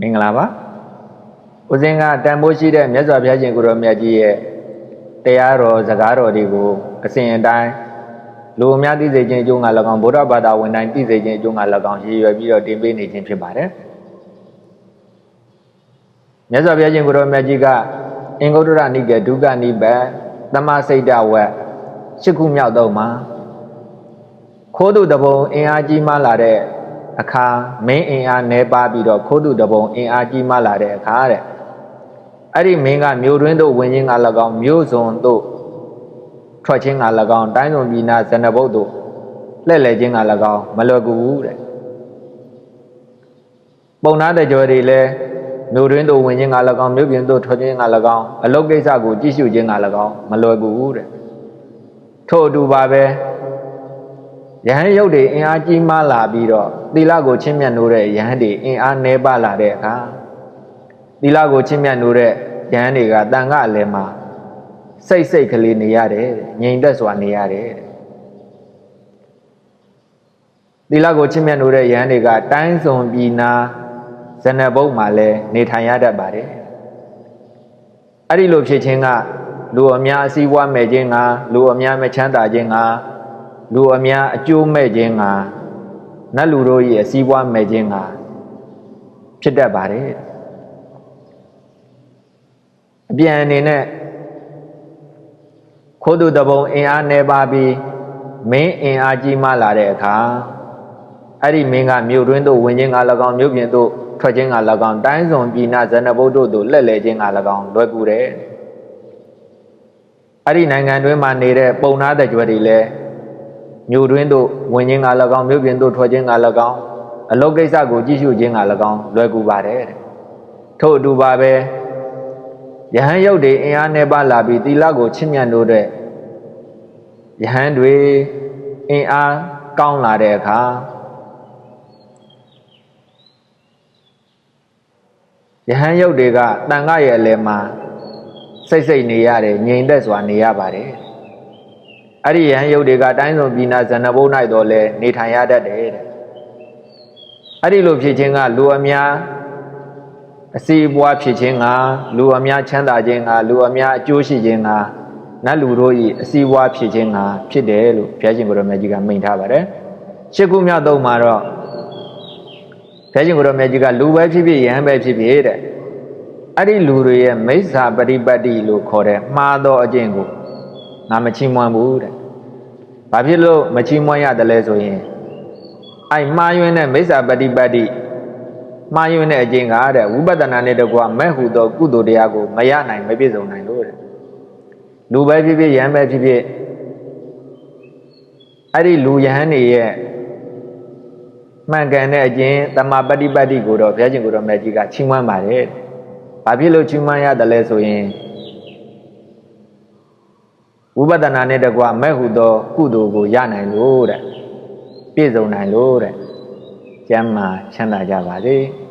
မင်္ဂလာပါဦးဇင်းကတန်ဖိုးရှိတဲ့မြတ်စွာဘုရားရှင်ကိုရောမြတ်ကြီးရဲ့တရားတော်စကားတော်တွေကိုအစဉ်အတိုင်းလူအများသိစေခြင်းအကျိုးငါ၎င်းဗုဒ္ဓဘာသာဝင်တိုင်းသိစေခြင်းအကျိုးငါ၎င်းရည်ရွယ်ပြီးတော့တင်ပေးနေခြင်းဖြစ်ပါတယ်မြတ်စွာဘုရားရှင်ကိုရောမြတ်ကြီးကအင်္ဂုတ္တရနိကေဒုက္ခနိဗ္ဗာန်သမစိတ်တဝက်၈ခုမြောက်တော့မှာခိုးသူတဘုံအင်အားကြီးမားလာတဲ့အခါမင်းအင်အားနှဲပါပြီးတော့ခိုးသူတဘုံအင်အားကြီးမားလာတဲ့အခါတဲ့အဲ့ဒီမင်းကမြို့တွင်းသို့ဝင်ခြင်းက၎င်းမြို့စုံသို့ထွက်ခြင်းက၎င်းတိုင်းစုံပြည်နာဇဏဘုတ်သို့လှည့်လည်ခြင်းက၎င်းမလွယ်ကူဘူးတဲ့ပုံနာတကြောတွေလည်းမြို့တွင်းသို့ဝင်ခြင်းက၎င်းမြို့ပြင်သို့ထွက်ခြင်းက၎င်းအလုပ်ကိစ္စကိုကြည့်ရှုခြင်းက၎င်းမလွယ်ကူဘူးတဲ့ထို့အတူပါပဲယဟန်ရုပ်တွေအင်အားကြီးမားလာပြီးတော့သီလကိုချင့်မြတ်နိုးတဲ့ယဟန်တွေအင်အားနည်းပါလာတဲ့အခါသီလကိုချင့်မြတ်နိုးတဲ့ယဟန်တွေကတန်ခါအလယ်မှာစိတ်ကလေးနေရတယ်ငြိမ်သက်စွာနေရတယ်သီလကိုချင့်မြတ်နိုးတဲ့ယဟန်တွေကတိုင်းစုံပြည်နာဇဏဘုတ်မှာလည်းနေထိုင်ရတတ်ပါတယ်အဲ့ဒီလိုဖြစ်ခြင်းကလူအများအစည်းအဝါးမဲ့ခြင်းကလူအများမချမ်းသာခြင်းကလူအများအကျိုးမဲ့ခြင်းကနတ်လူတို့ရဲ့အစည်းအဝါးမဲ့ခြင်းကဖြစ်တတ်ပါတယ်အပြန်အနေနဲ့ခိုးသူတဘုံအင်အားနေပါပြီးမင်းအင်အားကြီးမားလာတဲ့အခါအဲ့ဒီမင်းကမြို့တွင်းသို့ဝင်ခြင်းက၎င်းမြို့ပြင်သို့ထွက်ခြင်းက၎င်းတိုင်းစုံပြည်နာဇဏဘုတ်တို့သို့လှည့်လည်ခြင်းက၎င်းလွယ်ကူတယ်အဲ့ဒီနိုင်ငံတွင်းမှာနေတဲ့ပုံနာတဲ့ကြွယ်တွေလည်းမြို့တွင်းသို့ဝင်ခြင်းက၎င်းမြို့ပြင်သို့ထွက်ခြင်းက၎င်းအလုပ်ကိစ္စကိုကြည့်ရှုခြင်းက၎င်းလွယ်ကူပါတယ်ထို့အတူပါပဲယဟန်ရုပ်တွေအင်အားနဲ့ပါလာပြီးသီလကိုချင့်မြတ်လို့တဲ့ယဟန်တွေအင်အားကောင်းလာတဲ့အခါယဟန်ရုပ်တွေကတန်ခါရဲ့အလယ်မှာစိတ်နေရတယ်ငြိမ်သက်စွာနေရပါတယ်အဲ့ဒီယဟန်ရုပ်တွေကတိုင်းစုံပြည်နာဇဏဘုတ်၌တော့လဲနေထိုင်ရတတ်တယ်တဲ့အဲ့ဒီလိုဖြစ်ခြင်းကလူအများအစီအပွားဖြစ်ခြင်းကလူအများချမ်းသာခြင်းကလူအများအကျိုးရှိခြင်းကနတ်လူတို့၏အစီအပွားဖြစ်ခြင်းကဖြစ်တယ်လို့ဘုရားရှင်ကိုရောမြတ်ကြီးကမိန့်ထားပါတယ်ရှစ်ခုမြောက်သုံးမှာတော့ဘုရားရှင်ကိုရောမြတ်ကြီးကလူပဲဖြစ်ဖြစ်ယဟန်ပဲဖြစ်ဖြစ်တဲ့အဲ့ဒီလူတွေရဲ့မိစ္ဆာပရိပတ်တိလို့ခေါ်တဲ့မှားသောအကျင့်ကိုငါမချီးမွမ်းဘူးတဲ့။ဘာဖြစ်လို့မချီးမွမ်းရတယ်လဲဆိုရင်အဲ့မှားယွင်းတဲ့မိစ္ဆာပฏิပတ်တိမှားယွင်းတဲ့အကျင့်ကတဲ့ဝိပဿနာနဲ့တကွာမဲ့ဟုသောကုသိုလ်တရားကိုမရနိုင်မပြည့်စုံနိုင်လို့တဲ့။လူပဲဖြစ်ဖြစ်ယဟန်ပဲဖြစ်ဖြစ်အဲ့ဒီလူယဟန်တွေရဲ့မှန်ကန်တဲ့အကျင့်တမပฏิပတ်တိကိုတော့ဘုရားရှင်ကိုယ်တော်မြတ်ကြီးကချီးမွမ်းပါတယ်။ဘာဖြစ်လို့ချီးမွမ်းရတယ်လဲဆိုရင်ဝိပဿနာနဲ့တကွာမဲ့ဟုသောကုသိုလ်ကိုရနိုင်လို့တဲ့ပြည့်စုံနိုင်လို့တဲ့ကျမ်းမာချမ်းသာကြပါစေ။